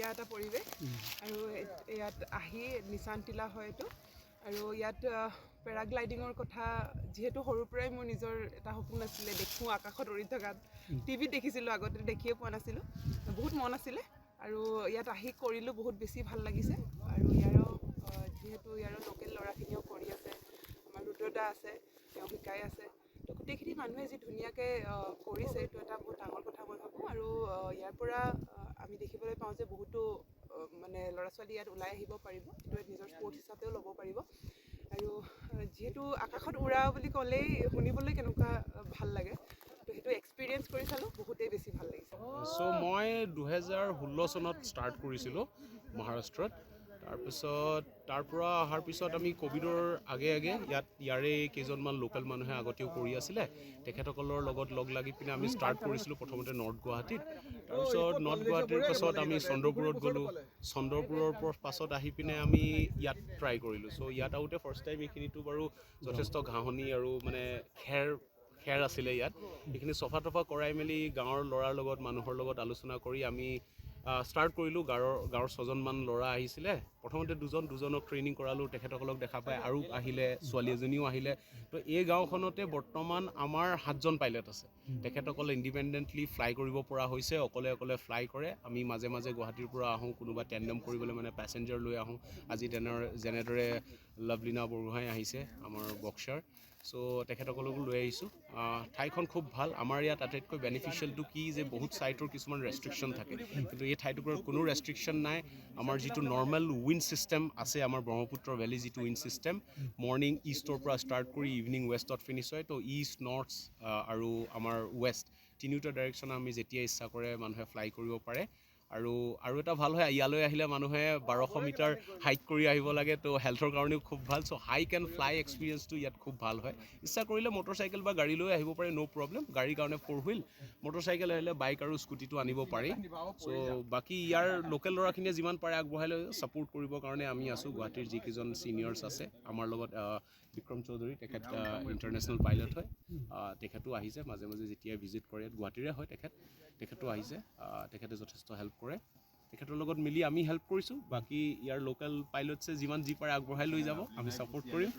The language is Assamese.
ধুনীয়া এটা পৰিৱেশ আৰু ইয়াত আহি নিচান টিলা হয় এইটো আৰু ইয়াত পেৰাগ্লাইডিঙৰ কথা যিহেতু সৰুৰ পৰাই মোৰ নিজৰ এটা সপোন আছিলে দেখোঁ আকাশত উৰি থকাত টিভিত দেখিছিলোঁ আগতে দেখিয়ে পোৱা নাছিলোঁ বহুত মন আছিলে আৰু ইয়াত আহি কৰিলোঁ বহুত বেছি ভাল লাগিছে আৰু যিহেতু ইয়াৰ লোকেল ল'ৰাখিনিও কৰি আছে আমাৰ ৰুদ্ৰদা আছে তেওঁ শিকাই আছে তো গোটেইখিনি মানুহে যি ধুনীয়াকৈ কৰিছে এইটো এটা বহুত ডাঙৰ কথা মই ভাবোঁ আৰু ইয়াৰ পৰা আমি দেখিবলৈ পাওঁ যে বহুতো মানে ল'ৰা ছোৱালী ইয়াত ওলাই আহিব পাৰিব এইটো নিজৰ স্পৰ্টছ হিচাপেও ল'ব পাৰিব আৰু যিহেতু আকাশত উৰা বুলি ক'লেই শুনিবলৈ কেনেকুৱা ভাল লাগে তো সেইটো এক্সপিৰিয়েঞ্চ কৰি চালোঁ বহুতেই বেছি ভাল লাগিছে চ' মই 2016 চনত ষ্টাৰ্ট কৰিছিলোঁ মহাৰাষ্ট্ৰত তাৰপিছত তাৰ পৰা অহাৰ পিছত আমি ক'ভিডৰ আগে ইয়াৰে কেইজনমান লোকেল মানুহে আগতেও কৰি আছিলে তেখেতসকলৰ লগত লগ লাগি পিনে আমি ষ্টাৰ্ট কৰিছিলোঁ প্ৰথমতে নৰ্থ গুৱাহাটীত তাৰপিছত নৰ্থ গুৱাহাটীৰ পাছত আমি চন্দ্ৰপুৰত গ'লোঁ চন্দ্ৰপুৰৰ পাছত আহি পিনে আমি ইয়াত ট্ৰাই কৰিলোঁ চ' ইয়াত আহোঁতে ফাৰ্ষ্ট টাইম এইখিনিতো বাৰু যথেষ্ট ঘাঁহনি আৰু মানে খেৰ আছিলে ইয়াত সেইখিনি চফা তফা কৰাই মেলি গাঁৱৰ ল'ৰাৰ লগত মানুহৰ লগত আলোচনা কৰি আমি ষ্টাৰ্ট কৰিলোঁ গাঁৱৰ 6জনমান ল'ৰা আহিছিলে প্ৰথমতে দুজনক ট্ৰেইনিং কৰালোঁ তেখেতসকলক দেখা পাই আৰু আহিলে ছোৱালী এজনীও আহিলে তো এই গাঁওখনতে বৰ্তমান আমাৰ 7জন পাইলট আছে তেখেতসকলে ইণ্ডিপেণ্ডেণ্টলি ফ্লাই কৰিব পৰা হৈছে অকলে ফ্লাই কৰে আমি মাজে মাজে গুৱাহাটীৰ পৰা আহোঁ কোনোবা টেণ্ডেম কৰিবলৈ মানে পেচেঞ্জাৰ লৈ আহোঁ আজি যেনেদৰে লাভলীনা বৰগোহাঁই আহিছে আমাৰ বক্সাৰ চ' তেখেতসকলকো লৈ আহিছোঁ ঠাইখন খুব ভাল আমাৰ ইয়াত আটাইতকৈ বেনিফিচিয়েলটো কি যে বহুত ছাইটৰ কিছুমান ৰেষ্ট্ৰিকশ্যন থাকে কিন্তু এই ঠাইটুকুৰাত কোনো ৰেষ্ট্ৰিকশ্যন নাই আমাৰ যিটো নৰ্মেল উইণ্ড ছিষ্টেম আছে আমাৰ ব্ৰহ্মপুত্ৰ ভেলী যিটো উইণ্ড ছিষ্টেম মৰ্ণিং ইষ্টৰ পৰা ষ্টাৰ্ট কৰি ইভিনিং ৱেষ্টত ফিনিছ হয় তো ইষ্ট নৰ্থ আৰু আমাৰ ৱেষ্ট তিনিওটা ডাইৰেকশ্যন আমি যেতিয়া ইচ্ছা কৰে মানুহে ফ্লাই কৰিব পাৰে আৰু এটা ভাল হয় ইয়ালৈ আহিলে মানুহে 1200 মিটাৰ হাইক কৰি আহিব লাগে তো হেল্থৰ কাৰণেও খুব ভাল চ' হাইক এণ্ড ফ্লাই এক্সপিৰিয়েঞ্চটো ইয়াত খুব ভাল হয় ইচ্ছা কৰিলে মটৰচাইকেল বা গাড়ী লৈ আহিব পাৰে ন' প্ৰব্লেম গাড়ীৰ কাৰণে 4 হুইল মটৰচাইকেল আহিলে বাইক আৰু স্কুটিটো আনিব পাৰি চ' বাকী ইয়াৰ লোকেল ল'ৰাখিনিয়ে যিমান পাৰে আগবঢ়াই লৈ ছাপোৰ্ট কৰিবৰ কাৰণে আমি আছোঁ গুৱাহাটীৰ যিকেইজন ছিনিয়ৰ্ছ আছে আমাৰ লগত বিক্ৰম চৌধুৰী তেখেত ইণ্টাৰনেশ্যনেল পাইলট হয় তেখেতো আহিছে মাজে মাজে যেতিয়াই ভিজিট কৰে গুৱাহাটীৰে হয় তেখেতো আহিছে তেখেতে যথেষ্ট হেল্প কৰে তেখেতৰ লগত মিলি আমি হেল্প কৰিছোঁ বাকী ইয়াৰ লোকেল পাইলটছে যিমান যি পাৰে আগবঢ়াই লৈ যাব আমি ছাপোৰ্ট কৰিম